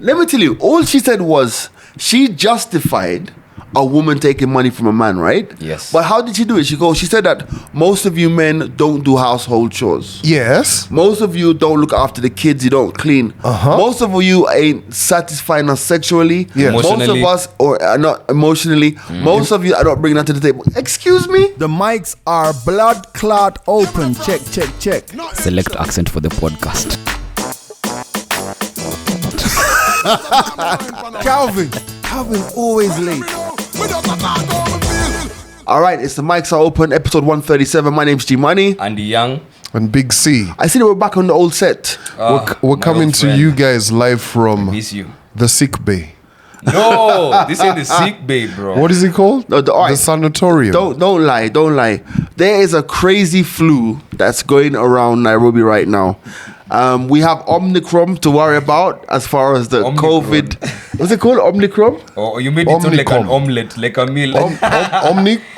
Let me tell you, all she said was she justified a woman taking money from a man, right? Yes. But how did she do it? She said that most of you men don't do household chores. Yes. Most of you don't look after the kids. You don't clean. Most of you ain't satisfying us sexually. Yeah. Most of Emotionally. us are not emotionally. Most of you are not bringing that to the table. Excuse me? The mics are blood clot open. Check. Select accent for the podcast. Calvin always late. All right, it's the mics are open. Episode 137. My name's G Money. Andy Young. And Big C. I see that we're back on the old set. We're coming old to friend. you guys live from Miss you. the sick bay. No, this is the sick bay, bro. What is it called? No, all right. The sanatorium. Don't lie. There is a crazy flu that's going around Nairobi right now. We have Omicron to worry about as far as the Omicron. COVID. What's it called? Omicron? Oh, you made it sound like an Omnicom. omelette, like a meal.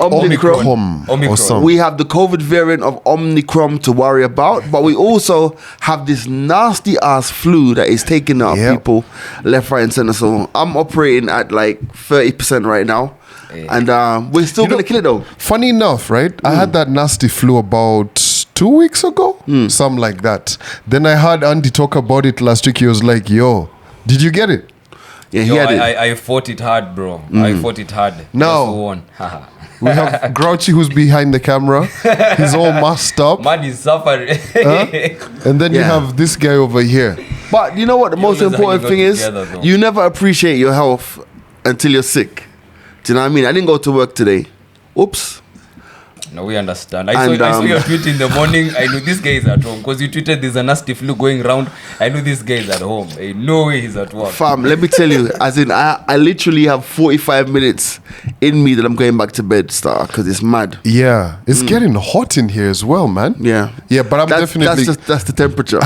Omicron. Or something. We have the COVID variant of Omicron to worry about, but we also have this nasty ass flu that is taking out Yep. people left, right, and center. So I'm operating at like 30% right now, and we're still gonna kill it though. Funny enough, right? I had that nasty flu about 2 weeks ago, something like that. Then I heard Andy talk about it last week. He was like, "Yo, did you get it?" Yeah, he Yo, had it. I fought it hard, bro. I fought it hard. Now- Just won. We have Grouchy who's behind the camera. He's all masked up, Man is suffering. and then you Yeah. have this guy over here. But you know what the most always important hanging thing out is? together, though. You never appreciate your health until you're sick. Do you know what I mean? I didn't go to work today. Oops. No, we understand. I And, saw your tweet in the morning. I knew this guy is at home because you tweeted there's a nasty flu going around. I knew this guy is at home. No way he's at work. Fam, let me tell you, as in, I literally have 45 minutes in me that I'm going back to bed, because it's mad. Yeah, it's getting hot in here as well, man. Yeah. Yeah, but I'm definitely, That's the temperature.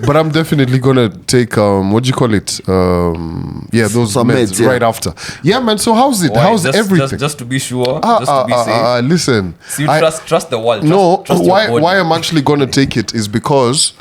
but I'm definitely gonna take what do you call it? Those Some meds, meds, yeah. right after. Yeah, man. So how's it? Why? How's just, everything? Just to be sure. Just to be safe. Listen. So you I- trust the world. No, trust your body. why I'm actually gonna take it is because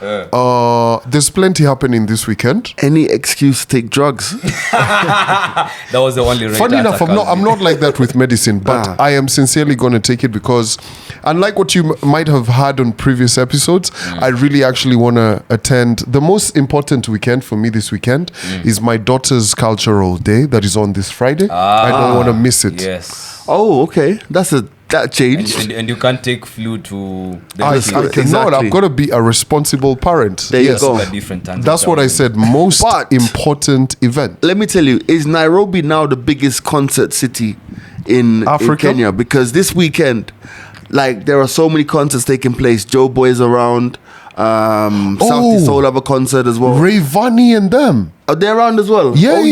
there's plenty happening this weekend. Any excuse to take drugs. That was the only right Funny enough, answer, I'm not like that with medicine, but I am sincerely going to take it because, unlike what you might have had on previous episodes, I really actually want to attend. The most important weekend for me this weekend is my daughter's cultural day that is on this Friday. I don't want to miss it. Yes. Oh, okay. That changed. And you can't take flu to the I kids. cannot. Exactly. I've got to be a responsible parent. There you Yes. go. At different times. That's what I said. Most But- important event. Let me tell you, is Nairobi now the biggest concert city in Africa? Kenya? Because this weekend, like, there are so many concerts taking place. Joe Boy's around. Southeast Soul have a concert as well. Rayvani and them. Are they around as well? Yeah, Ali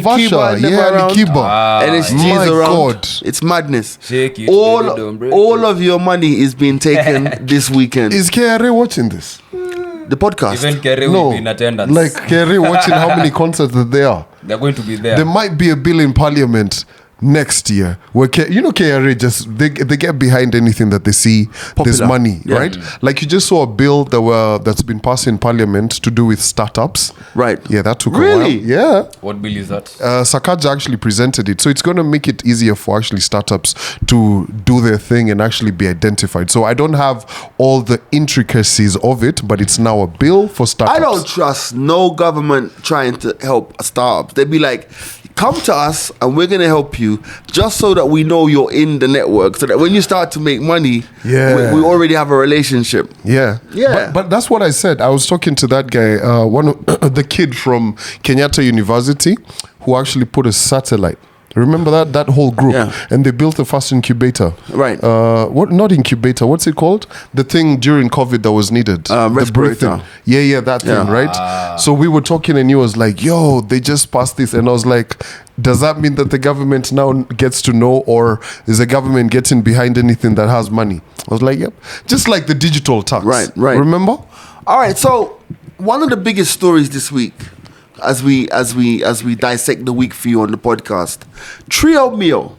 Naivasha. Kiba and them Yeah, are around. Ali Kiba. NSG's My around. God. It's madness. Shake it, baby, don't break All of your money is being taken this weekend. Is KRA watching this? The podcast. Even Kerry No. will be in attendance. Like KRA watching how many concerts that there are. They're going to be there. There might be a bill in parliament next year where KRA just they get behind anything that they see there's Popular. money, Yeah. right? Like you just saw a bill that's been passed in parliament to do with startups. Right. Yeah, that took Really? a while. Yeah. What bill is that? Sakaja actually presented it. So it's going to make it easier for actually startups to do their thing and actually be identified. So I don't have all the intricacies of it, but it's now a bill for startups. I don't trust no government trying to help startups. They'd be like, come to us and we're going to help you just so that we know you're in the network. So that when you start to make money, Yeah. we already have a relationship. Yeah. Yeah. But that's what I said. I was talking to that guy, the kid from Kenyatta University, who actually put a satellite. Remember that whole group? Yeah. And they built a fast incubator. Right. What? Not incubator. What's it called? The thing during COVID that was needed. The respirator. breathing. Yeah, that thing, right? So we were talking and he was like, yo, they just passed this. And I was like, does that mean that the government now gets to know, or is the government getting behind anything that has money? I was like, yep. Just like the digital tax. Right. Remember? All right. So one of the biggest stories this week, as we dissect the week for you on the podcast, Trio Mio.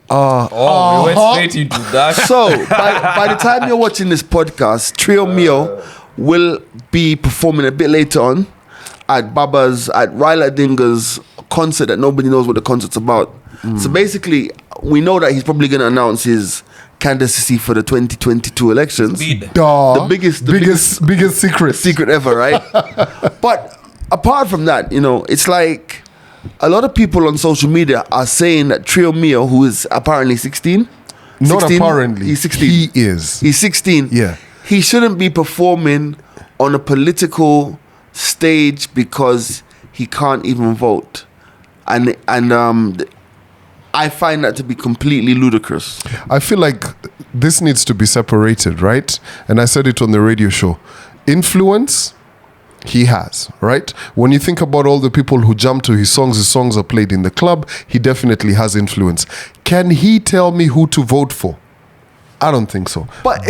We went straight into that. So by the time you're watching this podcast, Trio Mio will be performing a bit later on at Ryla Dinga's concert that nobody knows what the concert's about. So basically, we know that he's probably going to announce his candidacy for the 2022 elections. Speed. The biggest secret ever, right? But apart from that, you know, it's like a lot of people on social media are saying that Trio Mio, who is apparently 16, Not 16? apparently. He's 16. He is. He's 16. Yeah. He shouldn't be performing on a political stage because he can't even vote. And I find that to be completely ludicrous. I feel like this needs to be separated, right? And I said it on the radio show. Influence, he has, right? When you think about all the people who jump to his songs are played in the club, he definitely has influence. Can he tell me who to vote for? I don't think so. But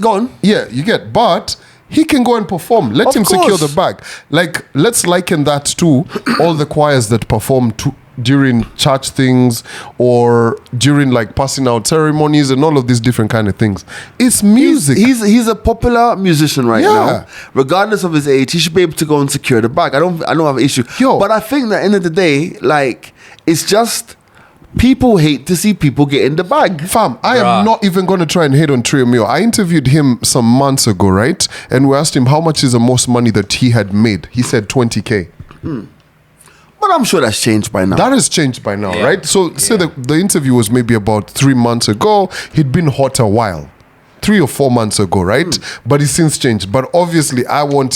go on. Yeah, you get, but he can go and perform. Let Of him secure course. the bag. Like, let's liken that to all the choirs that perform during church things or during like passing out ceremonies and all of these different kind of things. It's music. He's a popular musician right Yeah. now. Regardless of his age, he should be able to go and secure the bag. I don't have an issue. Yo. But I think that end of the day, like, it's just people hate to see people get in the bag. Fam, I Bruh. am not even going to try and hate on Trio Mio. I interviewed him some months ago, right? And we asked him how much is the most money that he had made. He said 20K. But I'm sure that's changed by now. That has changed by now, Yeah. right? So say the interview was maybe about 3 months ago. He'd been hot a while. 3 or 4 months ago, right? But he's since changed. But obviously, I want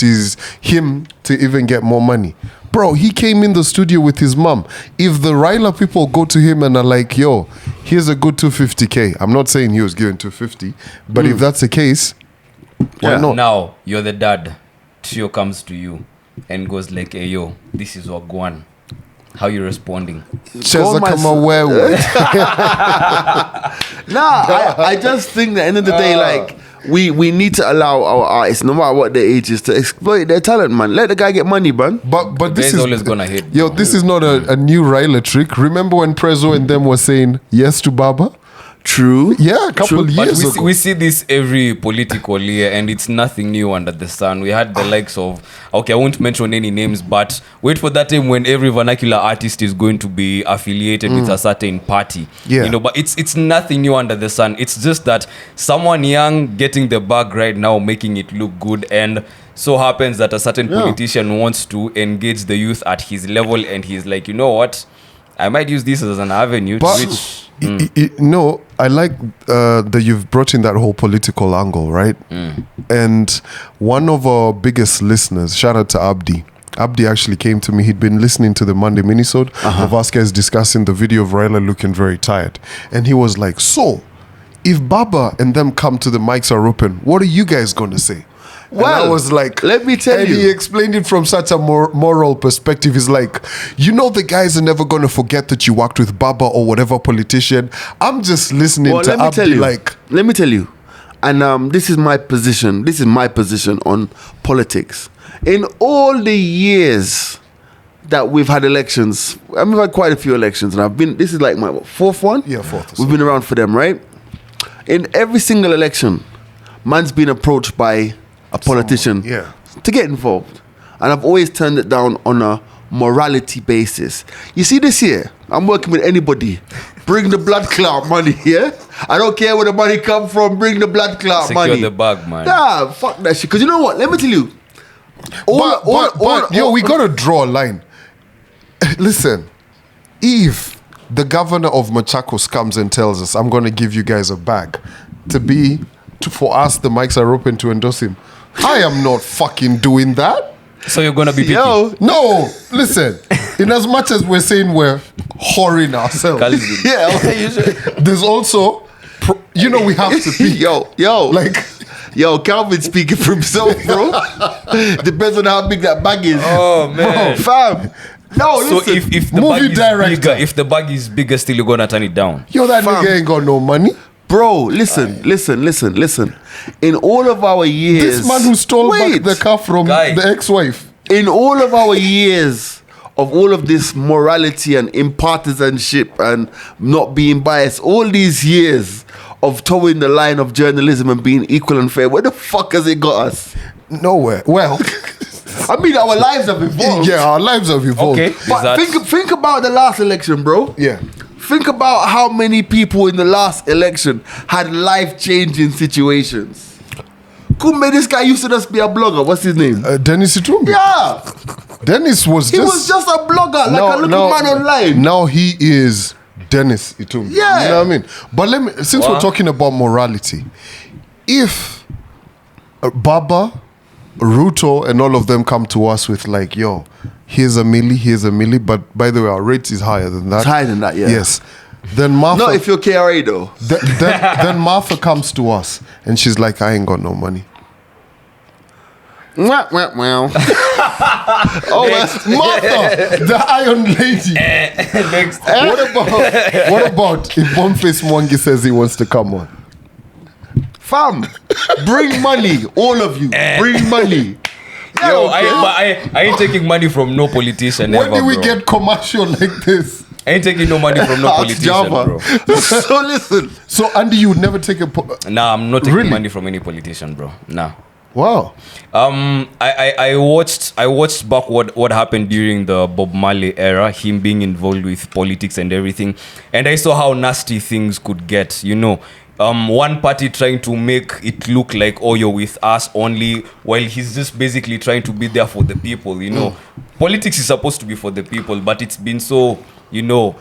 him to even get more money. Bro, he came in the studio with his mom. If the Ryla people go to him and are like, yo, here's a good 250K. I'm not saying he was given 250, but if that's the case, why Yeah. not? Now you're the dad. Trio comes to you and goes like, "Hey yo, this is Wagwan." How you responding? Cheza my kama son. wewe. I just think that end of the day, like, we need to allow our artists, no matter what their age is, to exploit their talent, man. Let the guy get money, man. But this Guy's is always gonna hit. Yo, this is not a new Ryla trick. Remember when Prezzo and them were saying yes to Baba? True. Yeah, a couple But years ago. we see this every political year, and it's nothing new under the sun. We had the likes of, okay, I won't mention any names, but wait for that time when every vernacular artist is going to be affiliated with a certain party. Yeah. You know, but it's nothing new under the sun. It's just that someone young getting the bag right now, making it look good, and so happens that a certain politician wants to engage the youth at his level, and he's like, you know what? I might use this as an avenue to But reach. no, I like that you've brought in that whole political angle, right? And one of our biggest listeners, shout out to Abdi. Abdi actually came to me. He'd been listening to the Monday minisode of Vasquez discussing the video of Ryla looking very tired. And he was like, so, if Baba and them come to the mics are open, what are you guys going to say? And I Well, was like, let me tell and you. he explained it from such a moral perspective. He's like, you know, the guys are never going to forget that you worked with Baba or whatever politician. I'm just listening Well, to let me tell Abdi you. like, Let me tell you. And this is my position. This is my position on politics. In all the years that we've had elections, I mean, we've had quite a few elections, and this is like my fourth one? Yeah, fourth. We've been around for them, right? In every single election, man's been approached by a politician yeah. to get involved. And I've always turned it down on a morality basis. You see, this year, I'm working with anybody. Bring the blood clot money, yeah? I don't care where the money come from, bring the blood clot Secure money. the bag, man. Nah, fuck that shit. Because you know what? Let me tell you. Yo, we got to draw a line. Listen, if the governor of Machakos comes and tells us, I'm going to give you guys a bag for us, the mics are open to endorse him. I am not fucking doing that. So you're gonna be picky. Yo, No, listen. In as much as we're saying we're whoring ourselves, Calvin. yeah, okay, you should. there's also, we have to be Yo, like, yo, Calvin speaking for himself, bro. Depends on how big that bag is. Oh man. Fam. No, So listen. if the movie bag is director. bigger, if the bag is bigger, still you're gonna turn it down. that Fam. nigga ain't got no money. Bro, listen. In all of our years, This man who stole back Wait. the car from Guy. the ex-wife. In all of our years of all of this morality and impartisanship and not being biased, all these years of towing the line of journalism and being equal and fair, where the fuck has it got us? Nowhere. Well, Yes. I mean, our lives have evolved. Yeah, our lives have evolved. Okay. But Is that- think about the last election, bro. Yeah. Think about how many people in the last election had life-changing situations. Kumbe, this guy used to just be a blogger. What's his name? Dennis Itumbi. Yeah, Dennis was he just... was just a blogger, like a little man online. Now he is Dennis Itumbi. Yeah. You know what I mean? But since we're Wow. talking about morality, if Baba, Ruto, and all of them come to us with like, yo, here's a milli, but by the way, our rate is higher than that. It's higher than that, yeah. Yes. Then Martha, Not if you're KRA though. then Martha comes to us and she's like, I ain't got no money. Wah, wah, wah. Oh, Martha, the Iron Lady. Next. What about if Boniface Mwangi says he wants to come on? Fam, bring money, all of you. Bring money. Yeah, Yo, okay. I ain't taking money from no politician When ever, do we bro. get commercial like this? I ain't taking no money from no Ask politician, Java. bro. So listen, So Andy, you would never take a Nah, I'm not taking Really? money from any politician, bro. Nah. wow. I watched back what happened during the Bob Marley era, him being involved with politics and everything, and I saw how nasty things could get. You know, one party trying to make it look like, oh, you're with us only, while he's just basically trying to be there for the people. You know, politics is supposed to be for the people, but it's been so, you know,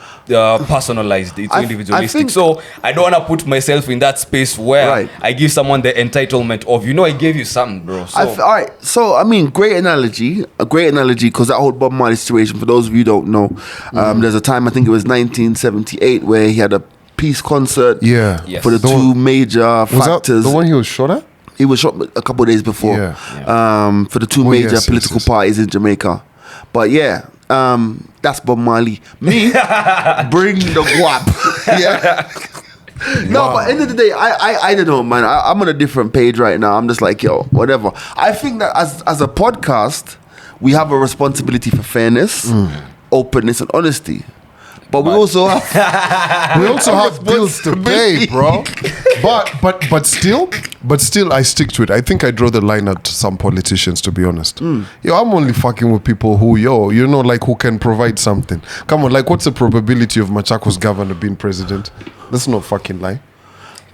personalized. It's I individualistic. think- So I don't want to put myself in that space where Right. I give someone the entitlement of, you know, I gave you something, bro. So, all right. So I mean, great analogy, because that whole Bob Marley situation. For those of you who don't know, there's a time I think it was 1978 where he had a peace concert. Yeah. Yes. For the The two one- major Was that factors. the one he was shot at? He was shot a couple of days before. Yeah. For the two Oh, major yes, yes, political yes. parties in Jamaica. But yeah, that's Bob Marley. Me, bring the guap. Yeah. No, but end of the day, I don't know, man. I'm on a different page right now. I'm just like, yo, whatever. I think that as a podcast, we have a responsibility for fairness, openness, and honesty. But we also have We also have bills to pay, bro. But still, I stick to it. I think I draw the line at some politicians, to be honest. Yo, I'm only fucking with people who, like who can provide something. Come on, like what's the probability of Machakos governor being president? Let's not fucking lie.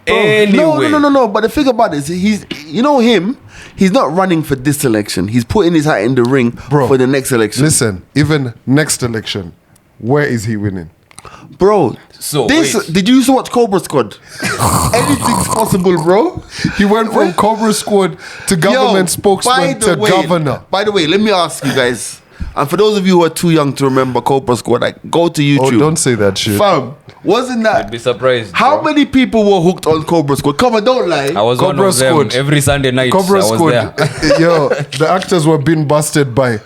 anyway. No. But the thing about it is, he's not running for this election. He's putting his hat in the ring Bro, for the next election. Listen, even next election, where is he winning? Bro, So, this wait. did you used to watch Cobra Squad? Anything's possible, bro. He went from Cobra Squad to government spokesman to governor. By the way, let me ask you guys, and for those of you who are too young to remember Cobra Squad, like go to YouTube. Oh, don't say that shit. Fam, wasn't that? I'd be surprised. How bro. many people were hooked on Cobra Squad? Come on, don't lie. I was Cobra one of them. Squad. Every Sunday night. Cobra I was Squad. there. Yo, the actors were being busted by.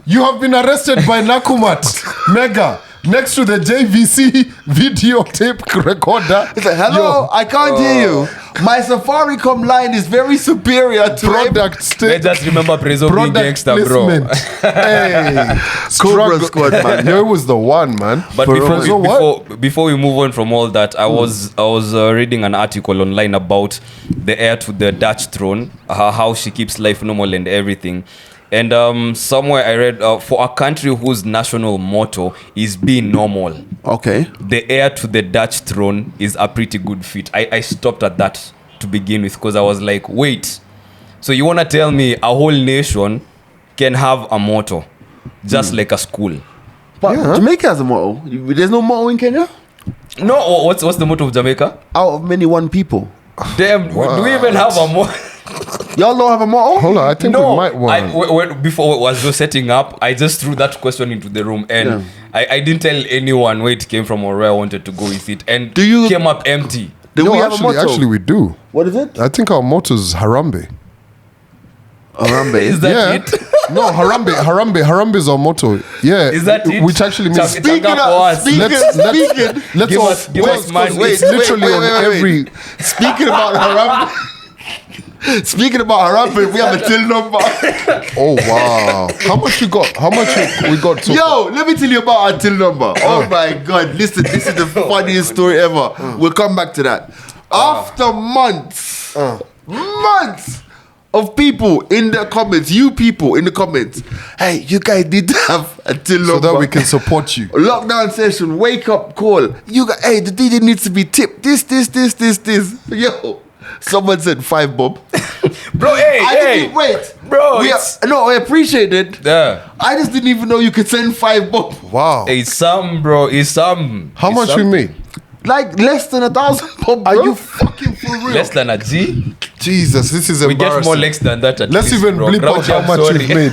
You have been arrested by Nakumat Mega next to the JVC videotape recorder. It's like, hello, I can't hear you. My Safaricom line is very superior to Product Let's state. just remember Prezo being Product gangster, bro. placement. Hey, Cobra Squad, man. Yo, it was the one, man. But For before, real. before we move on from all that, I was reading an article online about the heir to the Dutch throne, how she keeps life normal and everything. And somewhere I read, for a country whose national motto is being normal, Okay. the heir to the Dutch throne is a pretty good feat. I stopped at that to begin with because I was like, wait, so you want to tell me a whole nation can have a motto just like a school? But Jamaica has a motto. There's no motto in Kenya? No, what's the motto of Jamaica? Out of many, one people. Damn, do we even have a motto? Y'all don't have a motto? Hold on, I think we might want. Before I was just setting up, I just threw that question into the room and I didn't tell anyone where it came from or where I wanted to go with it. And came up empty. Do No, we have a motto? actually, we do. What is it? I think our motto is Harambe. Harambe. Is that Yeah. it? No, Harambe is our motto. Yeah. Is that it? Which actually means. Chaka Chaka for us. Let's Give all, us- give us man. It's literally on every. Speaking about Harambe. Speaking about Harambe, we have a till number. Oh wow! How much you got? How much we got? So far? Yo, let me tell you about our till number. Oh my God. Listen, this is the funniest story ever. We'll come back to that. After months, of people in the comments. You people in the comments. Hey, you guys need to have a till So number. that we can support you. Lockdown session, wake up call. You got, hey, the DJ needs to be tipped. This. Yo, someone said 5 bob. Bro, I didn't wait, Bro, I appreciate it. Yeah. I just didn't even know you could send 5 bob. Wow. It's some, bro. It's some. How It's much we some. made? Like less than 1,000 bob. Are bro. you fucking for real? Less than a G? Jesus, this is We get embarrassing. more legs than that at Let's least, even bro. bleep out Grouchy, how I'm much sorry. we've made.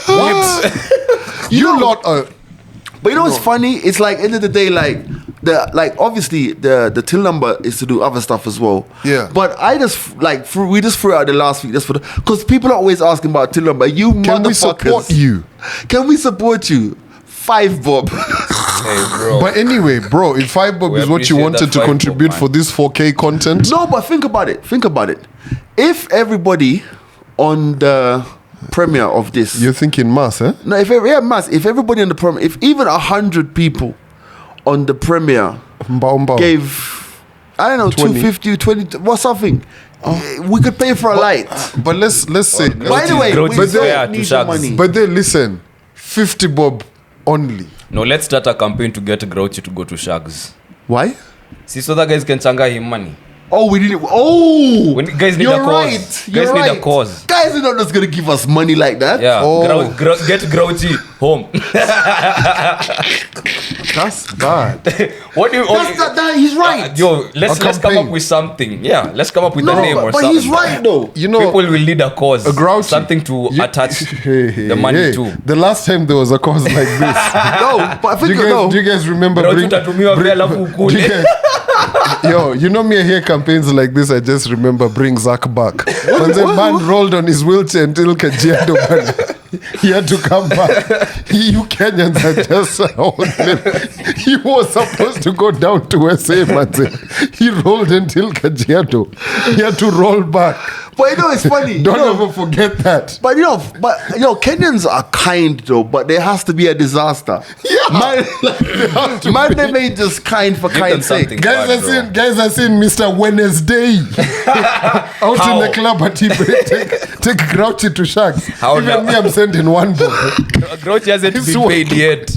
What? You lot are... But you know what's funny? It's like end of the day, like obviously the till number is to do other stuff as well. Yeah. But I just we just threw out the last week just for because people are always asking about till number. You Can we motherfuckers. support you? Can we support you? 5 bob. Hey, bro. But anyway, bro, if 5 bob We is what you appreciate wanted that to 5 bob, contribute man. for this 4K content, No, but think about it. If everybody on the premiere of this, you're thinking mass, eh? no, if everybody on the premiere, if even 100 people on the premiere Mbao. gave, I don't know, 20. 250, 20, what something, we could pay for a light. But let's say... By the way, Grouchy we is fair don't to need the Shags. money. But then listen, 50 bob only. No, let's start a campaign to get Grouchy to go to Shags. Why? See, so that guys can changa him money. Oh, we didn't. Oh, When guys need you're a cause. right. Guys You're need a right. cause. Guys are not just gonna give us money like that. Yeah. Oh. Get Grouchy home. That's bad. What do you? He's right. Yo, let's come campaign. up with something. Yeah, let's come up with no, a name or but something. he's right though. You know, People will need a cause. a grouchy. Something to You- attach the money to. The last time there was a cause like this. No, but I do, think do you guys remember Grouchy utatumiwa vile alafu do ukule. you guys- Yo, you know me, I hear campaigns like this, I just remember bring Zach back. When the man rolled on his wheelchair until Kajiado, man, he had to come back. You Kenyans are just he was supposed to go down to SA, man. He rolled until Kajiado. He had to roll back. But you know it's funny. Don't ever forget that. But Kenyans are kind though. But there has to be a disaster. Yeah. Man, they ain't just kind for Give them kind's sake. something. Guys are seeing Mr. Wednesday out How? in the club at take Grouchy to Shags. How Even now? me, I'm sending one bob. Grouchy hasn't He's been paid yet.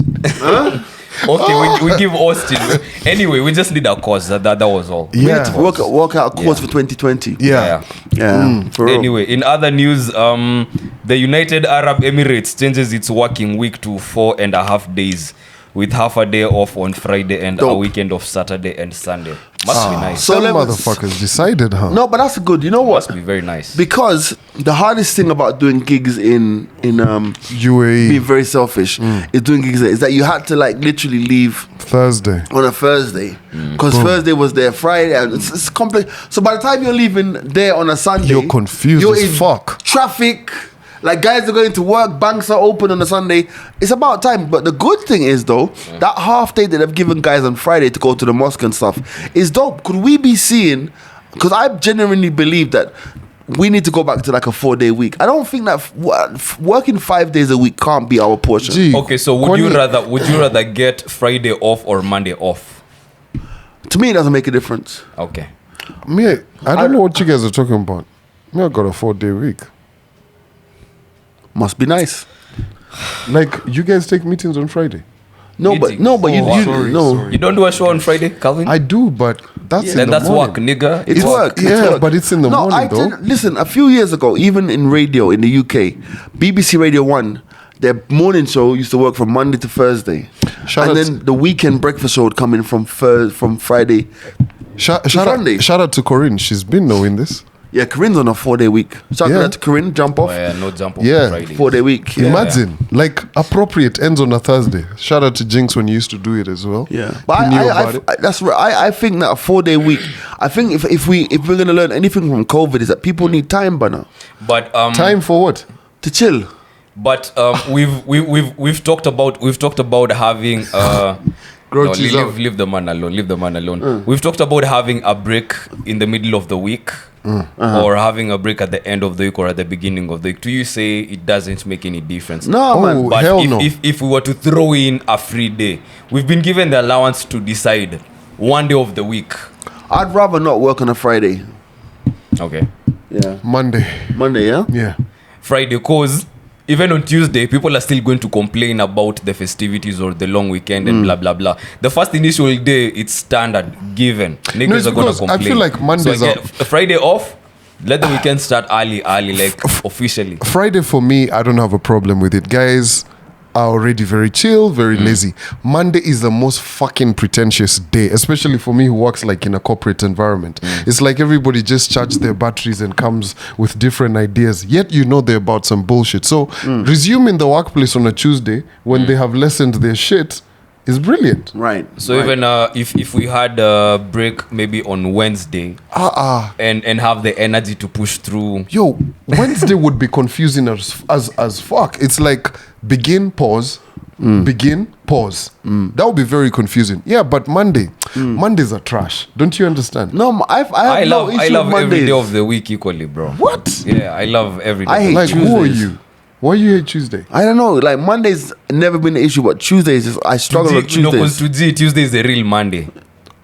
Okay, we give Austin. Anyway, we just need a cause. That was all. Yeah. Work out a course for 2020. Yeah. Yeah. For real. Anyway, in other news, the United Arab Emirates changes its working week to 4.5 days, with half a day off on Friday and a Dope. weekend of Saturday and Sunday. Must be nice. So Some let me- motherfuckers decided, huh? No, but that's good. You know what? Must be very nice. Because the hardest thing about doing gigs in being UAE very selfish is doing gigs is that you had to like literally leave Thursday. on a Thursday because Thursday was there Friday and it's complex. So by the time you're leaving there on a Sunday, You're confused as in fuck. Traffic, like guys are going to work, banks are open on a Sunday. It's about time. But the good thing is though, that half day that they've given guys on Friday to go to the mosque and stuff is dope. Could we be seeing? Because I genuinely believe that we need to go back to like a 4-day week. I don't think that working 5 days a week can't be our portion. Gee, Okay, so would you rather get Friday off or Monday off? To me, it doesn't make a difference. Okay. Me, I don't know what you guys are talking about. Me, I got a 4-day week. Must be nice. Like, you guys take meetings on Friday? No, Meetings. but you sorry, no. sorry. You don't do a show on Friday, Calvin? I do, but that's in then the that's morning. work, nigga. It's work. Yeah, it's work. but it's in the morning, though. Listen, a few years ago, even in radio in the UK, BBC Radio 1, their morning show used to work from Monday to Thursday. Shout and out then the weekend breakfast show would come in from Friday. Sunday. Shout out to Corinne. She's been knowing this. Yeah, Corinne's on a 4-day week. Shout Yeah. out to Corinne, jump off. Oh, yeah, no jump on Yeah. Friday. 4-day week. Yeah. Imagine, like, appropriate ends on a Thursday. Shout out to Jinx when you used to do it as well. Yeah, but He knew about it. that's right. I think that a 4-day week. I think if we're gonna learn anything from COVID is that people need time, Banner, But Time for what? to chill. But we've talked about having Grouchy's out. leave the man alone. We've talked about having a break in the middle of the week or having a break at the end of the week or at the beginning of the week. Do you say it doesn't make any difference? No, man. Oh, But hell if, no. if we were to throw in a free day, we've been given the allowance to decide one day of the week. I'd rather not work on a Friday. Okay. Yeah. Monday. Monday, yeah? Yeah. Friday, cause even on Tuesday, people are still going to complain about the festivities or the long weekend and blah blah blah. The first initial day, it's standard given. it's Niggas are gonna because I complain. feel like Mondays so I are- get a Friday off. Let the weekend start early, like officially. Friday for me, I don't have a problem with it. Guys are already very chill, very lazy. Monday is the most fucking pretentious day, especially for me who works like in a corporate environment. It's like everybody just charges their batteries and comes with different ideas, yet you know they're about some bullshit. So resuming the workplace on a Tuesday when they have lessened their shit is brilliant. Right. So right. even if we had a break maybe on Wednesday and have the energy to push through. Yo, Wednesday would be confusing as fuck. It's like begin, pause, begin, pause. That would be very confusing. Yeah, but Mondays are trash. Don't you understand? No, I have I no love issue every with Mondays. day of the week equally, bro. What? Yeah, I love every day. I hate Like, who are Tuesdays. you? Why you hate Tuesday? I don't know. Like Monday's never been an issue, but Tuesdays is I struggle with No, because Tuesdays. Tuesday is the real Monday.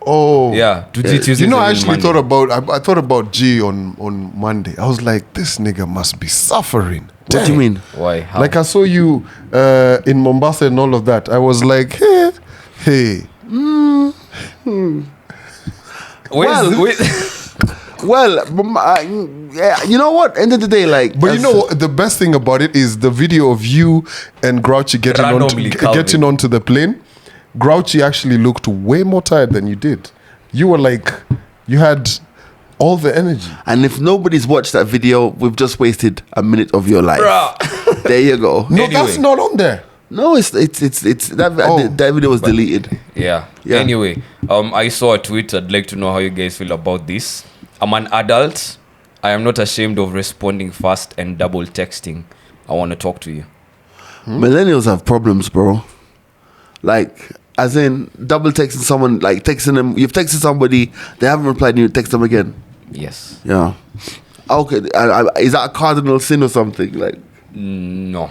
Oh. Yeah, Tuesday You know, I is the real actually Monday. I thought about G on Monday. I was like, this nigga must be suffering. What do you mean? Why? How? Like I saw you in Mombasa and all of that. I was like, hey. Well, yeah, you know what? End of the day, like, But you know what, the best thing about it is the video of you and Grouchy Randomly Calvin. getting onto the plane. Grouchy actually looked way more tired than you did. You were like, you had all the energy. and if nobody's watched that video, we've just wasted a minute of your life. Bruh. There you go. No, Anyway. that's not on there. No, it's that Oh. that video was deleted. Yeah. Yeah. Anyway, I saw a tweet. I'd like to know how you guys feel about this. I'm an adult. I am not ashamed of responding fast and double texting. I want to talk to you. Millennials have problems, bro. Like, as in double texting someone, like texting them. You've texted somebody, they haven't replied, and you text them again. Yes. Yeah. Okay. Is that a cardinal sin or something? Like, No.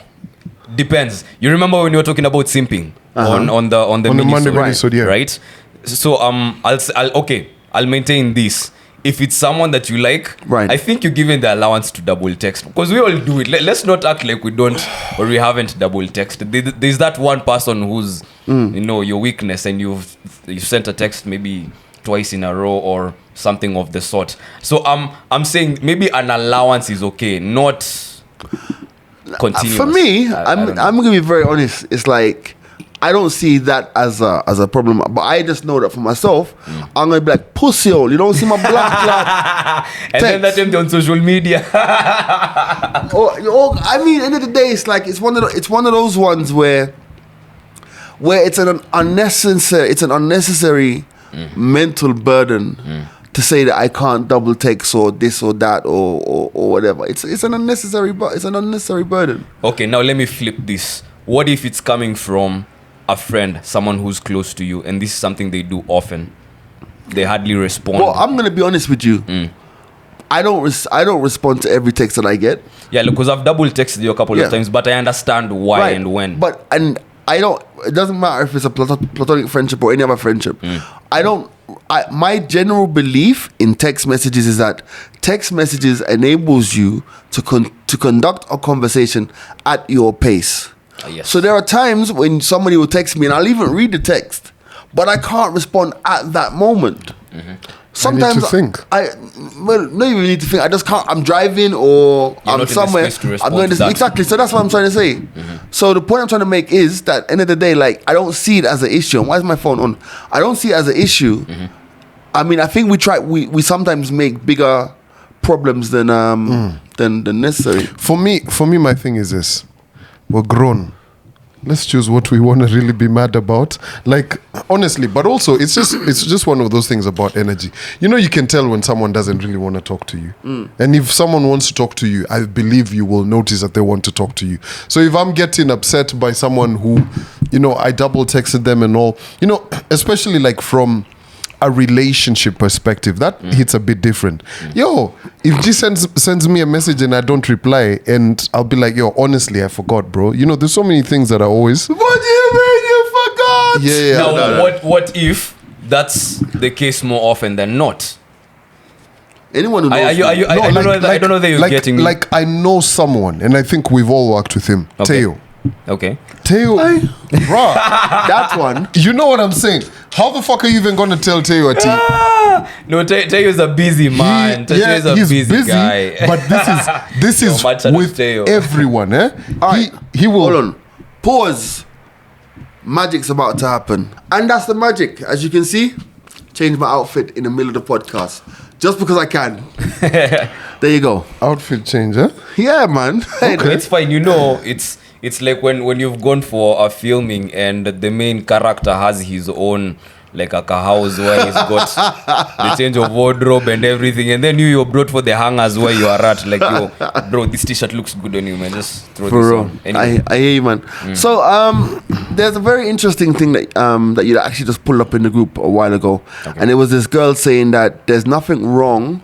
Depends. You remember when we were talking about simping on the On the minisode, Monday episode, yeah. right? So I'll maintain this. If it's someone that you like, Right. I think you're given the allowance to double text because we all do it. Let's not act like we don't or we haven't double texted. There's that one person who's your weakness, and you've sent a text maybe twice in a row or something of the sort. So I'm saying maybe an allowance is okay, not continuous. for me, I don't know. I'm gonna be very honest. It's like I don't see that as a problem, but I just know that for myself, I'm gonna be like pussy hole. You don't see my black cloud. and then that empty on social media. I mean, end of the day, it's like it's one of those ones where it's an unnecessary mental burden to say that I can't double text or this or that or whatever. It's an unnecessary burden. Okay, now let me flip this. What if it's coming from a friend, someone who's close to you, and this is something they do often? They hardly respond. Well, I'm gonna be honest with you. I don't respond to every text that I get. Yeah, because I've double texted you a couple Yeah. of times, but I understand why Right. and when. But I don't. It doesn't matter if it's a platonic friendship or any other friendship. My general belief in text messages is that text messages enables you to conduct a conversation at your pace. Yes. So there are times when somebody will text me and I'll even read the text, but I can't respond at that moment. Sometimes to think. not even need to think. I just can't. I'm driving or You're I'm not in the somewhere. space to I'm respond going to to that. exactly. So that's what I'm trying to say. So the point I'm trying to make is that end of the day, like I don't see it as an issue. Why is my phone on? I don't see it as an issue. I mean, I think we sometimes make bigger problems than necessary. For me, my thing is this: we're grown. Let's choose what we want to really be mad about. Like honestly, but also it's just one of those things about energy. You know, you can tell when someone doesn't really want to talk to you, and if someone wants to talk to you, I believe you will notice that they want to talk to you. So if I'm getting upset by someone who, I double texted them and all, especially like from a relationship perspective, that hits a bit different. Yo, if G sends me a message and I don't reply, and I'll be like, yo, honestly, I forgot, bro. There's so many things that I always. What do you mean you forgot? Yeah. Now, what if that's the case more often than not? Anyone who knows I don't know that you're getting me. Like I know someone, and I think we've all worked with him. Okay. Teo. Okay. Teo, bruh. that one. You know what I'm saying? How the fuck are you even gonna tell Teo a T? No, Teo is a busy man. Teo is a he's busy guy. But this is much out of with Teo. everyone, eh? All right. He will. Hold on. Pause. Magic's about to happen. And that's the magic. As you can see, change my outfit in the middle of the podcast. Just because I can. There you go. Outfit change, eh? Yeah, man. It's fine. You know, it's like when you've gone for a filming and the main character has his own like a house where he's got the change of wardrobe and everything, and then you're brought for the hangers where you are at. Like, yo, bro, this t-shirt looks good on you, man. Just throw For this real. on. Anyway. I hear you, man. So there's a very interesting thing that you actually just pulled up in the group a while ago, and it was this girl saying that there's nothing wrong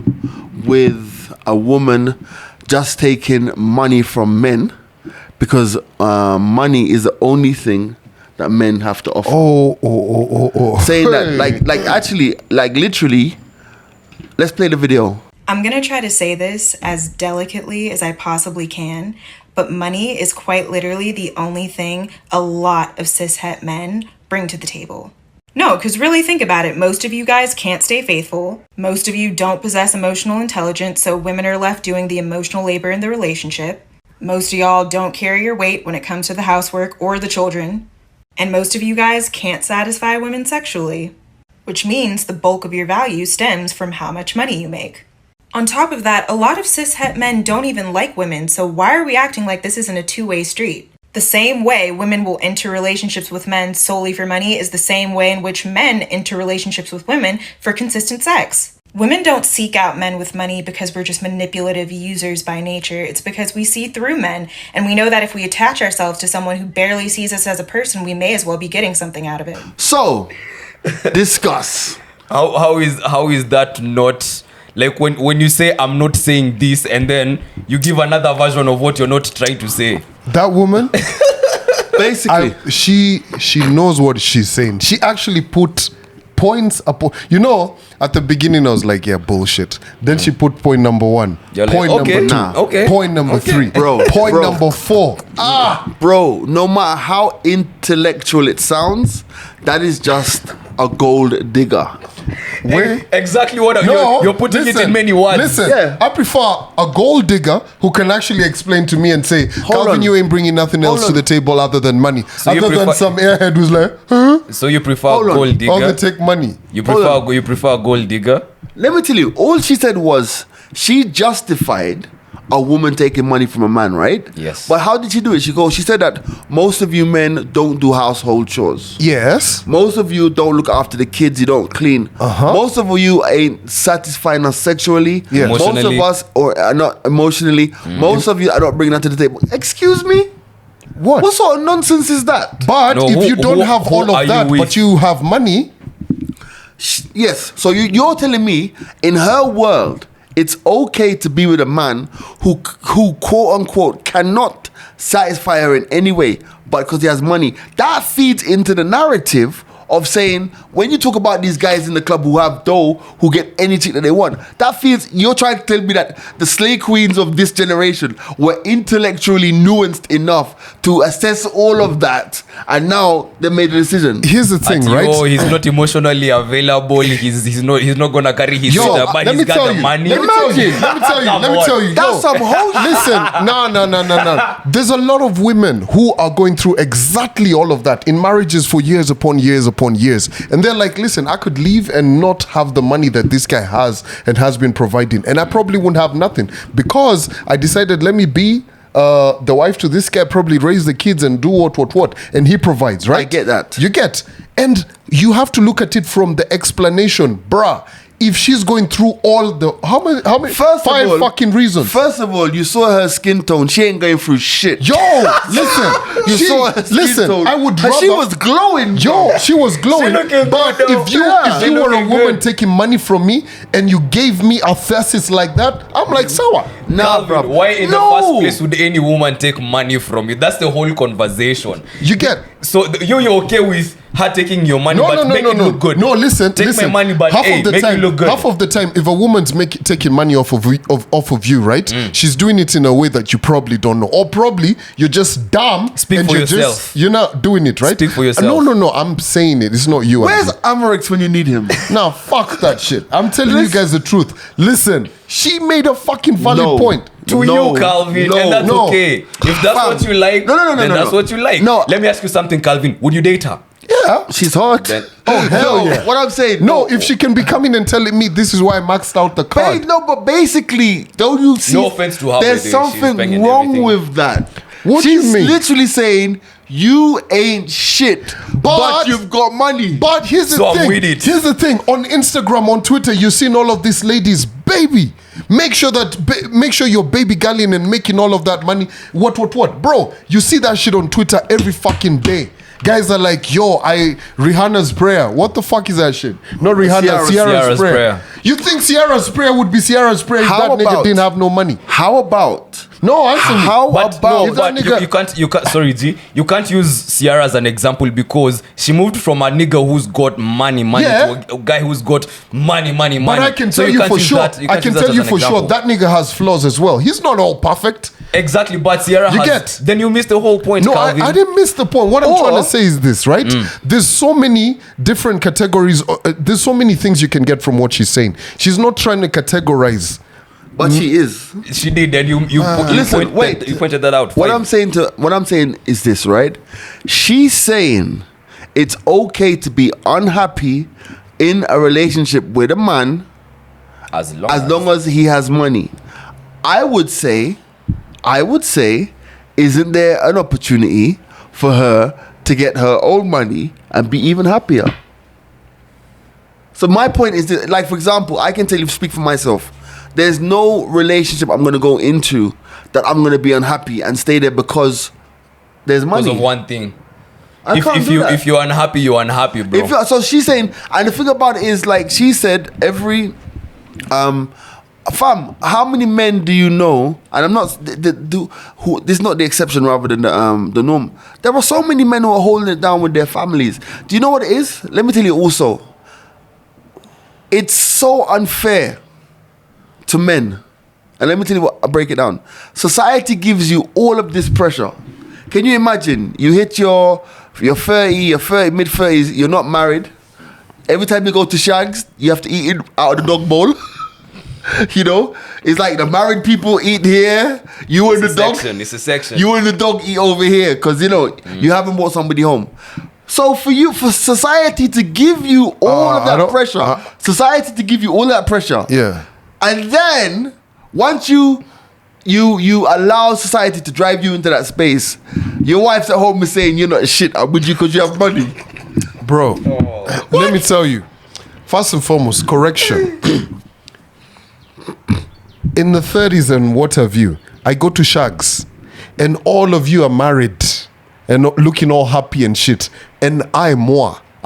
with a woman just taking money from men because money is the only thing that men have to offer. Oh. Saying that, like actually, like literally, let's play the video. I'm gonna try to say this as delicately as I possibly can, but money is quite literally the only thing a lot of cishet men bring to the table. No, because really think about it. Most of you guys can't stay faithful. Most of you don't possess emotional intelligence, so women are left doing the emotional labor in the relationship. Most of y'all don't carry your weight when it comes to the housework or the children. And most of you guys can't satisfy women sexually, which means the bulk of your value stems from how much money you make. On top of that, a lot of cishet men don't even like women, so why are we acting like this isn't a two-way street? The same way women will enter relationships with men solely for money is the same way in which men enter relationships with women for consistent sex. Women don't seek out men with money because we're just manipulative users by nature. It's because we see through men, and we know that if we attach ourselves to someone who barely sees us as a person, we may as well be getting something out of it. So, discuss. How is that not like when you say I'm not saying this and then you give another version of what you're not trying to say? That woman, Basically, she knows what she's saying. She actually put points upon. You know, at the beginning I was like, yeah, bullshit. Then she put point number 1, You're like, point okay, number 2, nah. Okay. point number 3, Bro, point bro. number 4. bro, no matter how intellectual it sounds, that is just a gold digger. Where? Exactly what you're putting it in many words. Listen, Yeah. I prefer a gold digger who can actually explain to me and say, Calvin, on. you ain't bringing nothing else Hold to the on. table other than money. So you other than prefer- some airhead who's like, huh? So you prefer Hold on. gold All digger? they take money. You Hold prefer gold digger? Let me tell you, all she said was she justified a woman taking money from a man, right? Yes. But how did she do it? She said that most of you men don't do household chores. Yes. Most of you don't look after the kids, you don't clean. Uh-huh. Most of you ain't satisfying us sexually. Yeah. Most of Emotionally. us are not emotionally. Most of you are not bringing that to the table. Excuse me? What? What sort of nonsense is that? But No, if who- you don't who- have who all are of you that, with? but you have money, Yes. So you're telling me in her world, it's okay to be with a man who quote unquote cannot satisfy her in any way, but because he has money. That feeds into the narrative of saying when you talk about these guys in the club who have dough, who get any chick that they want, that feels you're trying to tell me that the slay queens of this generation were intellectually nuanced enough to assess all of that, and now they made a decision. here's the thing, Ati, right? oh, he's not emotionally available. He's not gonna carry his shit up, but let me he's got tell the you. money. Let me tell you. Let me tell you. That's some whole Listen, no. There's a lot of women who are going through exactly all of that in marriages for years upon years upon years, and they're like, listen, I could leave and not have the money that this guy has and has been providing, and I probably wouldn't have nothing because I decided let me be the wife to this guy, probably raise the kids and do what, and he provides, right? I get that. You get, and you have to look at it from the explanation, bruh. If she's going through all the how many First of 5 all- fucking reasons. First of all, you saw her skin tone. She ain't going through shit. Yo, listen, You saw her skin tone. I would And rather. she was glowing. Yo, she was glowing. She looking But good, if you though. if She you were a looking woman good. taking money from me and you gave me a thesis like that, I'm like sour. Nah, Calvin, bro. why in No. the first place would any woman take money from you? That's the whole conversation. You get So you're okay with her taking your money, No, but no, no, make no, it no. look good. No, listen, Take listen. my money, but half hey, of the make time, it look good. half of the time, if a woman's taking money off of you, right? She's doing it in a way that you probably don't know, or probably you're just dumb. Speak and for you're yourself. you're not doing it, right? Speak for yourself. No, no, no. I'm saying it. It's not you. Where's Andy. Amarix when you need him? Now, fuck that shit. I'm telling you guys the truth. Listen, she made a fucking valid No. point. To No, you, Calvin, no, and that's no. okay. If that's Fam. what you like, No, then that's what you like. No. Let me ask you something, Calvin. Would you date her? Yeah. She's hot. Then- Oh, hell No, yeah. What I'm saying, No, if she can be coming and telling me this is why I maxed out the card. No, but basically, don't you see? No offense to her, There's by the way, she's something banging wrong everything. with that. What do She's you mean? literally saying you ain't shit, but you've got money. But here's the So I'm thing. with it. Here's the thing. On Instagram, on Twitter, you've seen all of these ladies, baby. Make sure you're baby galleon and making all of that money. What? Bro, you see that shit on Twitter every fucking day. Guys are like, yo, Rihanna's prayer. What the fuck is that shit? Not Rihanna, Ciara's prayer. You think Ciara's prayer would be Ciara's prayer if How that nigga about- didn't have no money? How about? No, answer me. How But about? no, if that but nigga- you can't. Sorry, G. You can't use Ciara as an example because she moved from a nigga who's got money Yeah. to a guy who's got money. But I can So tell you can't for use sure. that- I can't can use tell as you an for sure example. that nigga has flaws as well. He's not all perfect. Exactly, but Ciara You has. get? Then you missed the whole point, No, Calvin. I didn't miss the point. What I'm Or- trying to say is this, right? There's so many different categories. There's so many things you can get from what she's saying. She's not trying to categorize. But she is. She did, and you Listen, wait. you pointed that out. What Fine. I'm saying is this, right? She's saying it's okay to be unhappy in a relationship with a man as long as he has money. I would say, isn't there an opportunity for her to get her own money and be even happier? So my point is that, like, for example, I can tell you, speak for myself. There's no relationship I'm going to go into that I'm going to be unhappy and stay there because there's money. because of one thing. I can't do that. If you're unhappy, you're unhappy, bro. So she's saying, and the thing about it is, like she said, every fam, how many men do you know? And I'm not who. This is not the exception, rather than the norm. There are so many men who are holding it down with their families. Do you know what it is? Let me tell you also. It's so unfair to men. And let me tell you what, I'll break it down. Society gives you all of this pressure. Can you imagine? You hit your 30, mid-30s, you're not married. Every time you go to shags, you have to eat it out of the dog bowl. You know? It's like the married people eat here, you and the dog. It's a section. You and the dog eat over here because, you know, you haven't brought somebody home. So for society to give you all of that pressure, society to give you all that pressure. Yeah. And then once you allow society to drive you into that space, your wife's at home is saying you're not shit. I'm with you because you have money. Bro, let me tell you. First and foremost, correction. In the 30s and what have you, I go to shags and all of you are married and looking all happy and shit. And I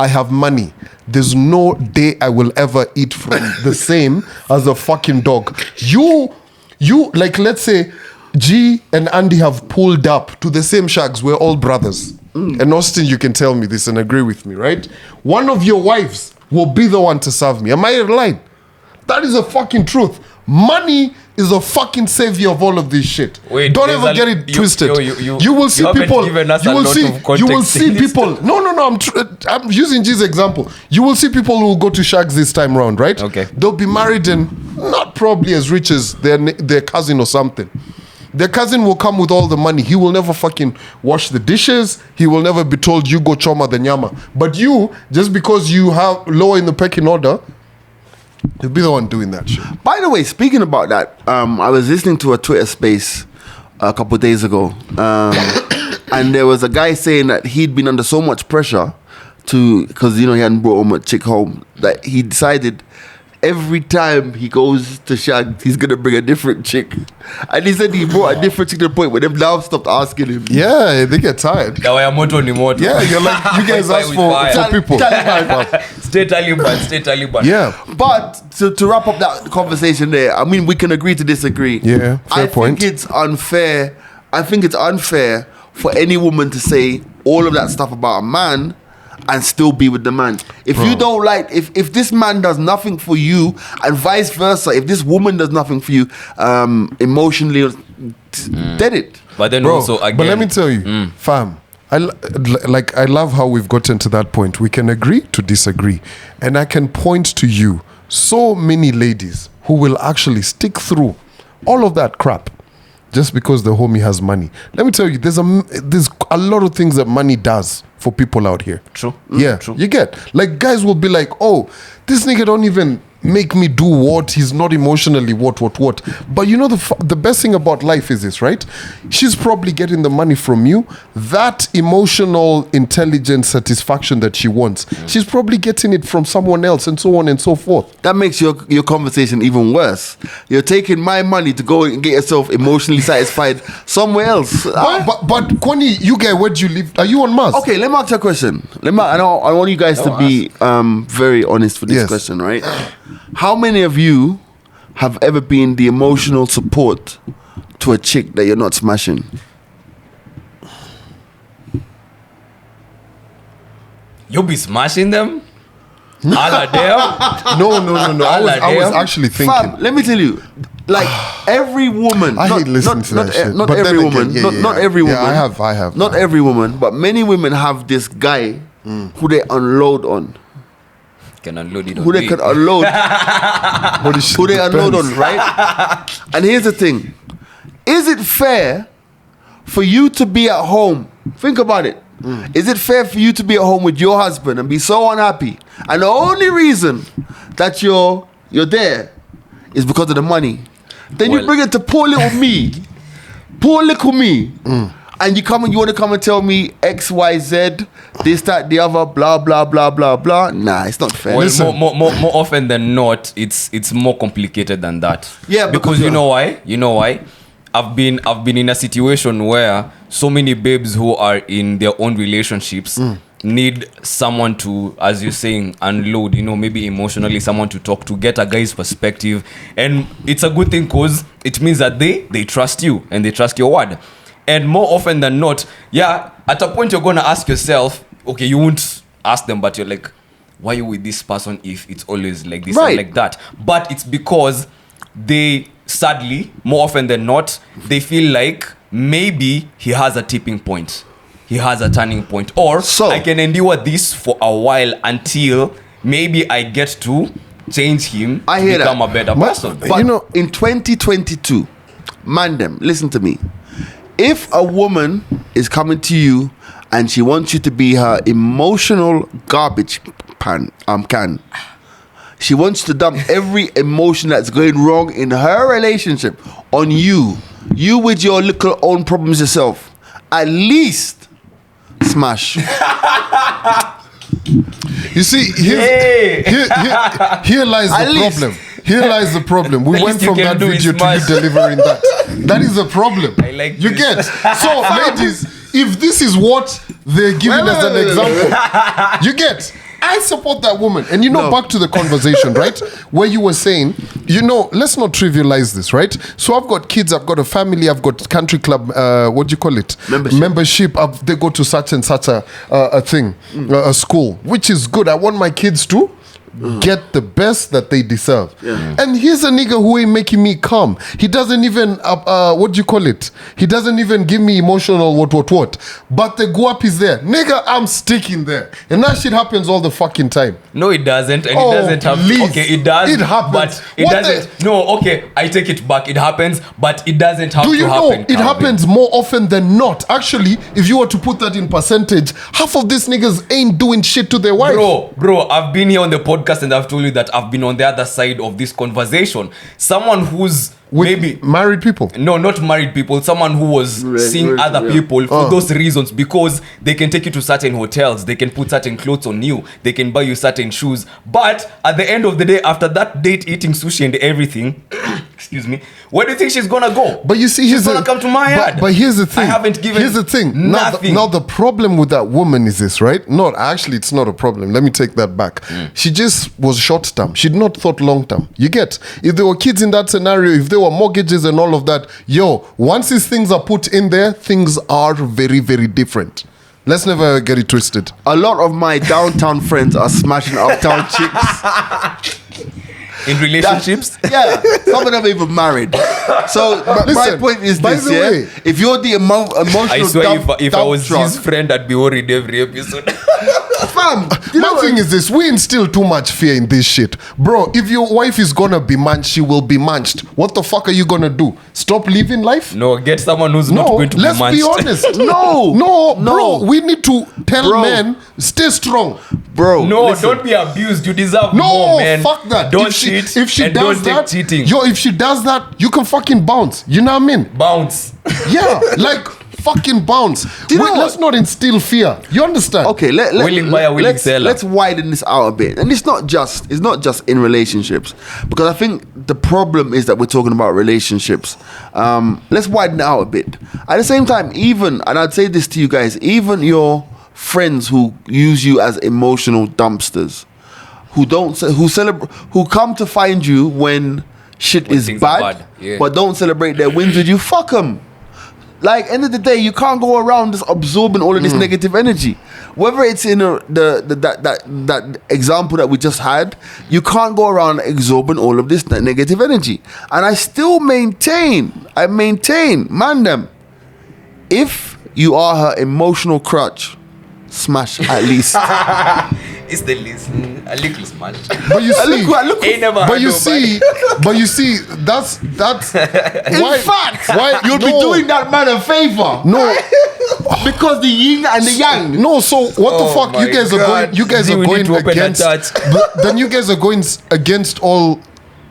have money. There's no day I will ever eat from the same as a fucking dog. You, like, let's say G and Andy have pulled up to the same shags. We're all brothers. And Austin, you can tell me this and agree with me, right? One of your wives will be the one to serve me. Am I lying? That is a fucking truth. Money is a fucking savior of all of this shit. Wait, don't there's ever get it twisted. you will see haven't people. given us You a will lot see. of You context will see in this people. No. I'm using G's example. You will see people who will go to shags this time round, right? Okay. They'll be married and not probably as rich as their cousin or something. Their cousin will come with all the money. He will never fucking wash the dishes. He will never be told you go choma the nyama. But you, just because you have lower in the pecking order, you'll be the one doing that shit. By the way, speaking about that, I was listening to a Twitter space a couple of days ago, and there was a guy saying that he'd been under so much pressure because he hadn't brought home a chick home, that he decided every time he goes to shag, he's gonna bring a different chick. And he said he brought a different chick to the point where they've now stopped asking him. Yeah, they get tired. Dawa ya moto ni moto. Yeah, you're like, you guys Fire ask with for fire. people. Stay Taliban. Yeah. But to wrap up that conversation there, I mean, we can agree to disagree. Yeah, fair point. I think it's unfair. I think it's unfair for any woman to say all of that stuff about a man and still be with the man. If you don't like, if this man does nothing for you, and vice versa, if this woman does nothing for you, emotionally, dead it. But then Bro, also again, but let me tell you, fam, I love how we've gotten to that point. We can agree to disagree, and I can point to you so many ladies who will actually stick through all of that crap just because the homie has money. Let me tell you, there's a lot of things that money does for people out here. True. Yeah, True. you get, like, guys will be like, oh, this nigga don't even make me do what, he's not emotionally what. But you know, the best thing about life is this, right? She's probably getting the money from you. That emotional intelligence satisfaction that she wants, she's probably getting it from someone else, and so on and so forth. That makes your conversation even worse. You're taking my money to go and get yourself emotionally satisfied somewhere else. But Kwani, you guys, where do you live? Are you on Mars? Okay, let me ask you a question. I want you guys to be very honest for this Yes. question, right? How many of you have ever been the emotional support to a chick that you're not smashing? you'll be smashing them. All of them. No. I was actually thinking. Fam, let me tell you, like every woman. I hate listening to that shit. Not But every then woman. again, Not every woman. Yeah, I have. Not every woman, but many women have this guy who they unload on. Can unload it on Who they me. can unload. But it who they unload depends. on, right? And here's the thing. Is it fair for you to be at home? Think about it. Is it fair for you to be at home with your husband and be so unhappy? And the only reason that you're there is because of the money. Then you Well- bring it to poor little me. Poor little me. And you want to come and tell me X, Y, Z, this, that, the other, blah, blah, blah, blah, blah. Nah, it's not fair. Well, Listen. more often than not, it's more complicated than that. Yeah, because you know why? You know why? I've been in a situation where so many babes who are in their own relationships need someone to, as you're saying, unload. You know, maybe emotionally, someone to talk to, get a guy's perspective, and it's a good thing because it means that they trust you and they trust your word. And more often than not, yeah, at a point you're gonna ask yourself, okay, you won't ask them, but you're like, why are you with this person if it's always like this Right. and like that? But it's because they, sadly, more often than not, they feel like maybe he has a tipping point. He has a turning point. Or So- I can endure this for a while until maybe I get to change him I to hear become that. a better person. But You know- in 2022, Mandem, listen to me. If a woman is coming to you and she wants you to be her emotional garbage can, she wants to dump every emotion that's going wrong in her relationship on you with your little own problems yourself, at least smash. You see, Hey! here lies At the least. problem. Here lies the problem. We The went least you from can that do is video to you smash. delivering that. That is the problem. I like you this. get. So, ladies, if this is what they're giving as an example, you get. I support that woman. And you know, back to the conversation, right? Where you were saying, you know, let's not trivialize this, right? So I've got kids, I've got a family, I've got country club, what do you call it? Membership. They go to such and such a thing, a school, which is good. I want my kids to get the best that they deserve. And here's a nigga who ain't making me calm. He doesn't even, what do you call it? He doesn't even give me emotional what. But the guap is there. Nigga, I'm sticking there. And that shit happens all the fucking time. No, it doesn't, and Oh, it doesn't have. please. Okay, it does. It happens. but it What doesn't. No, okay, I take it back. It happens, but it doesn't have Do you to know happen. it Calvin. happens more often than not? Actually, if you were to put that in percentage, half of these niggas ain't doing shit to their wife. Bro, I've been here on the podcast and I've told you that I've been on the other side of this conversation. Someone who's With maybe married people. no, not married people. Someone who was seeing other people for those reasons, because they can take you to certain hotels, they can put certain clothes on you, they can buy you certain shoes. But at the end of the day, after that date, eating sushi and everything, excuse me, where do you think she's gonna go? But you see, she's gonna come to my yard. But here's the thing. I haven't given Here's the thing. nothing. Now the problem with that woman is this, right? Not actually, it's not a problem. Let me take that back. She just was short term. She'd not thought long term. You get? If there were kids in that scenario, if there were mortgages and all of that, once these things are put in there, things are very, very different. Let's never get it twisted. A lot of my downtown friends are smashing uptown chicks. In relationships? Yeah, some of them are even married. So my Listen, point is by this, the yeah? way- If you're the emotional I swear, if I was dump his truck, friend, I'd be worried every episode. fam, you know My thing is this: we instill too much fear in this shit, bro. If your wife is gonna be manched, she will be manched. What the fuck are you gonna do? Stop living life? No, get someone who's not No, going to let's be be manched. honest. No, no, no. bro. We need to tell Bro. men stay strong. bro. No, listen. don't be abused. You deserve No, more, man. fuck that. Don't if cheat. If she and does don't that, take cheating. yo, if she does that, you can fucking bounce. You know what I mean? Bounce. Yeah, like fucking bounce. you know Wait, let's not instill fear. You understand? Okay, Willing buyer, willing seller. let's widen this out a bit. And it's not just in relationships, because I think the problem is that we're talking about relationships. Let's widen it out a bit. At the same time, even, and I'd say this to you guys, even your friends who use you as emotional dumpsters, who come to find you when shit is things are bad, bad, yeah. but don't celebrate their wins with you, fuck them. Like, end of the day, you can't go around just absorbing all of this negative energy. Whether it's in that example that we just had, you can't go around absorbing all of this negative energy. And I still maintain, man them, if you are her emotional crutch, smash at least. It's the least. A little smash. But you see, Ain't never but had you nobody. see, but you see, that's In why, fact, why you'll be doing that man a favor. No, Because the yin and the yang. no. So what the Oh fuck? You my guys are God. going. You guys See, are we going need to open a against. church. But then you guys are going against all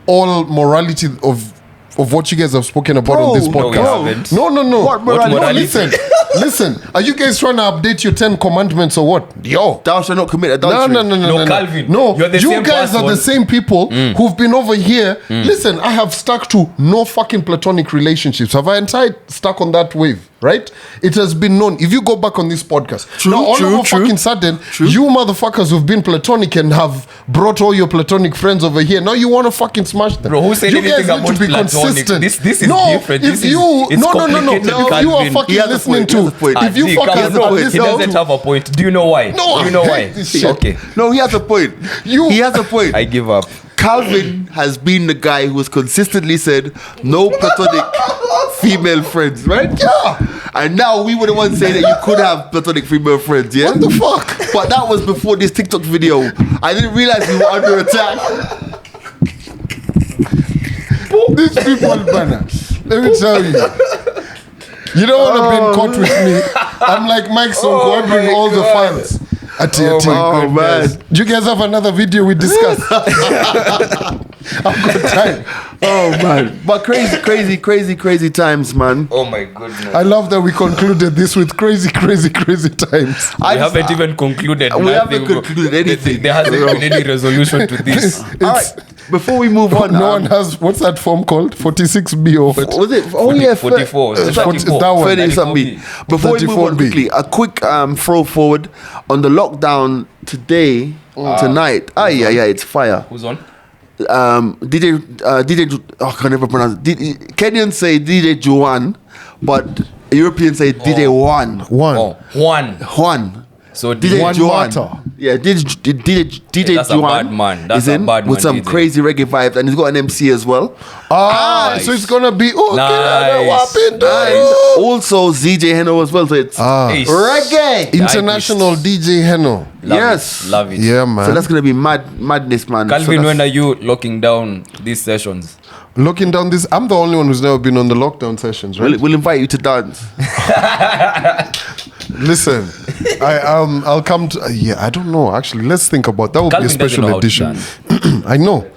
morality of what you guys have spoken about Bro, on this no, podcast. we haven't. No. What morality? No, listen. Are you guys trying to update your 10 commandments or what? Yo. Thou shalt not commit No, adultery. no, Calvin, No, you're the you same guys are the person. same people who've been over here. Listen, I have stuck to no fucking platonic relationships. Have I stuck on that wave? Right? It has been known. If you go back on this podcast, True, now all true, of a true. fucking sudden, you motherfuckers who've been platonic and have brought all your platonic friends over here. Now you want to fucking smash them. Bro, who said you anything guys need about to be platonic? consistent. This is no, different. If This is- you it's no. complicated, If you are Calvin. He fucking has a listening point, he has a to, point. if you Zee, fuckers come on, are he listening doesn't to, have a point. Do you know why? No, Do you know I why? hate this shit. Okay, No, he has a point. He has a point. I give up. Calvin has been the guy who has consistently said no platonic female friends, right? Yeah. And now we were the ones saying that you could have platonic female friends, yeah? What the fuck? But that was before this TikTok video. I didn't realize we were under attack. These people, banner. Let me tell you. You don't want to be caught with me. I'm like Mike Sonko. I bring all the files. Oh, man. Do you guys have another video we discussed? I've got time. Oh, man. But crazy times, man. Oh my goodness. I love that we concluded this with crazy times. We haven't even concluded. We haven't nothing, bro. concluded anything. There hasn't been any resolution to this. All right. Before we move on, No one has, what's that form called? 46B or what? was it? Oh, yeah. 44. It's that one. 30 something. Before we move on 34B. quickly, a quick throw forward on the lockdown today, tonight. Yeah, it's fire. Who's on? DJ, I can never pronounce it. Kenyans say DJ Juan, but Europeans say DJ Juan. One. Oh, Juan. Juan. So DJ Juan Juan. Mata. Yeah, DJ That's a Juan bad man. That's is a in bad with man some DJ. crazy reggae vibes, and he's got an MC as well. Nice. So it's gonna be okay. Nice. What happened to And you? also ZJ Heno as well. So it's Ace. reggae. International DJ Heno. Love Yes. it. Love it. Yeah, man. So that's gonna be madness, man. So Calvin, that's- when are you locking down these sessions? Looking down this, I'm the only one who's never been on the lockdown sessions, right? we'll invite you to dance. Listen, I'll come to. I don't know. Actually, let's think about that. Would Calvin be a doesn't special know how to edition. dance. I know.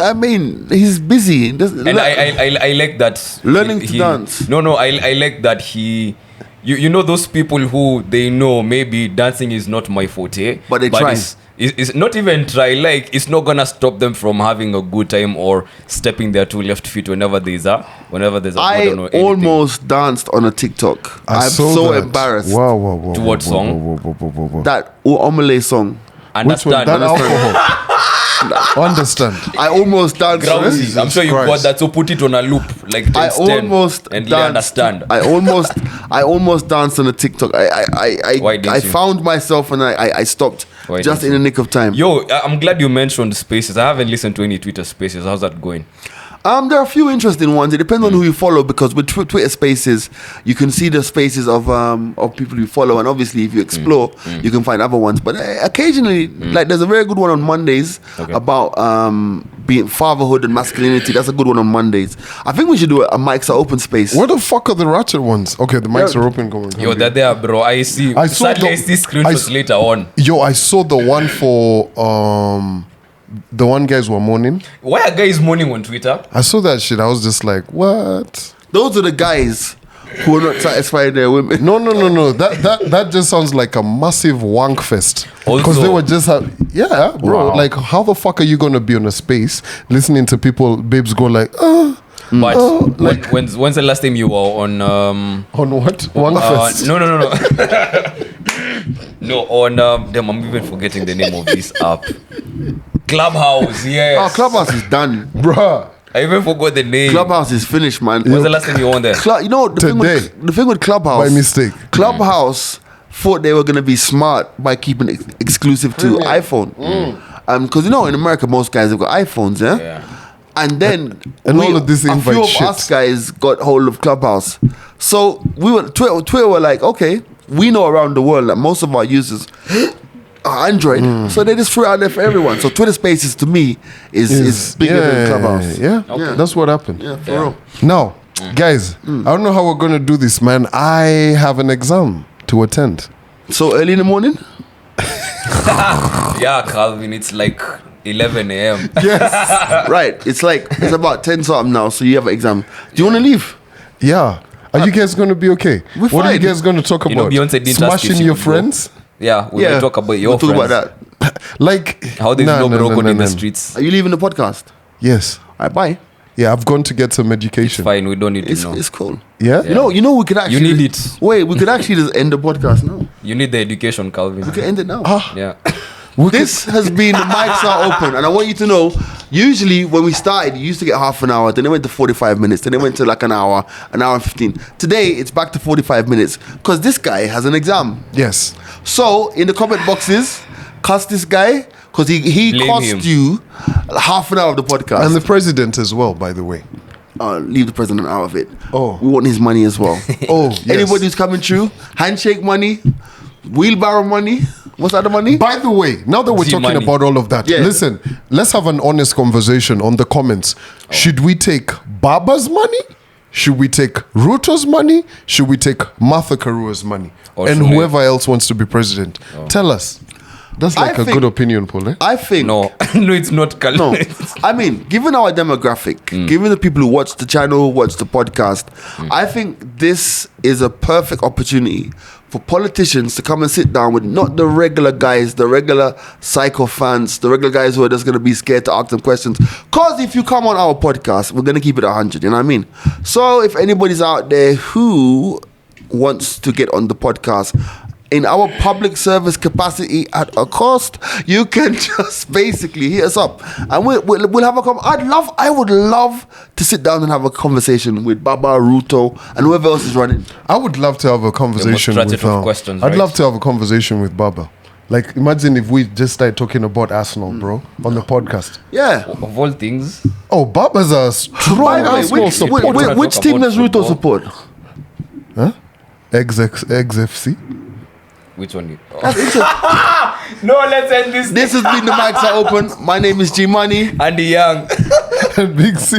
I mean, he's busy. And I like that. Learning to dance. No, I like that he. You know those people who they know maybe dancing is not my forte, But they try. It's not even try. Like it's not gonna stop them from having a good time or stepping their two left feet whenever there's a I modern or anything. almost danced on a TikTok. I'm saw so that. embarrassed. Wow. To what song? That Omele song. Which one? Understand? That alcohol. Understand. I almost danced. on it. Grousey. I'm sure you Christ. got that. So put it on a loop like times 10 and they understand. I almost danced on a TikTok. Why didn't I you? found myself and I stopped Why just didn't in the nick of time. Yo, I'm glad you mentioned Spaces. I haven't listened to any Twitter Spaces. How's that going? There are a few interesting ones. It depends on who you follow, because with Twitter Spaces, you can see the spaces of people you follow, and obviously if you explore, you can find other ones. But occasionally, like there's a very good one on Mondays about being fatherhood and masculinity. That's a good one on Mondays. I think we should do a mics are open space. What the fuck are the ratchet ones? Okay, the mics are open. Come on. Yo, they're there, bro. I see. I saw Sadly, I the- see screenshots later on. Yo, I saw the one for the one guys were mourning. Why are guys mourning on Twitter? I saw that shit. I was just like, what? Those are the guys who are not satisfying their women. No. That just sounds like a massive wank fest. Because Also- they were just, yeah, bro. Wow. Like, how the fuck are you gonna be on a space listening to people, babes go like, But when's the last time you were on on what? Wank fest. no. No, on damn, I'm even forgetting the name of this app. Clubhouse, yes. Oh, Clubhouse is done. Bruh. I even forgot the name. Clubhouse is finished, man. When's the last time you were on there? You know the thing with Clubhouse. By mistake. Clubhouse thought they were gonna be smart by keeping it exclusive to iPhone. Because in America most guys have got iPhones, Yeah. And then And all of this a invite few of shit. us guys got hold of Clubhouse. So Twitter were like, okay, we know around the world that most of our users are Android, so they just threw it out there for everyone. So Twitter Spaces to me is bigger than Clubhouse. Yeah, Okay. that's what happened. Yeah, for real. Now, guys, I don't know how we're gonna do this, man. I have an exam to attend. So early in the morning. Yeah, Calvin, it's like 11 a.m. Right. It's about 10 something now, so you have an exam. Do you want to leave? Yeah. Are you guys gonna be okay? We're What are you fine. guys gonna talk You know, about? Beyonce didn't ask if Smashing she your would go. friends? Yeah, we'll talk about your we'll talk friends. about that. Like How there's no broken in the no. streets. Are you leaving the podcast? Yes. All right, bye. Yeah, I've gone to get some education. Fine, we don't need to It's, know. it's cool. Yeah? You know, we could actually. need it. Wait, we could actually just end the podcast now. You need the education, Calvin. We can end it now. Yeah. This has been the mics are open, and I want you to know. Usually, when we started, you used to get half an hour, then it went to 45 minutes, then it went to like an hour and 15. Today, it's back to 45 minutes because this guy has an exam. Yes. So, in the comment boxes, cuss this guy because he Blame cost him. you half an hour of the podcast. And the president as well, by the way. Leave the president out of it. Oh. We want his money as well. Oh, yes. Anybody who's coming through, handshake money, wheelbarrow money. What's that the money? By the way, now that we're talking G-money. about all of that, Yeah. listen, let's have an honest conversation on the comments. Should we take Baba's money? Should we take Ruto's money? Should we take Martha Karua's money? Or And should we- whoever else wants to be president. Tell us. That's like I a think- good opinion poll, eh? I think No, no, it's not Calvin. No, I mean, given our demographic, given the people who watch the channel, watch the podcast, I think this is a perfect opportunity for politicians to come and sit down with not the regular guys, the regular psycho fans, the regular guys who are just going to be scared to ask them questions. Because if you come on our podcast, we're going to keep it 100, you know what I mean? So if anybody's out there who wants to get on the podcast, in our public service capacity at a cost, you can just basically hit us up and we'll have a I would love to sit down and have a conversation with Baba, Ruto, and whoever else is running. I would love to have a conversation ratchet with of questions, I'd right? love to have a conversation with Baba. Like, imagine if we just started talking about Arsenal, bro, on the podcast. Yeah. Of all things, Oh, Baba's a strong By the way, Arsenal supporter. which team does Ruto Football. support? XFC. which one? No, let's end this. This has been the mics are open. My name is G Money. Andy Young. Big C.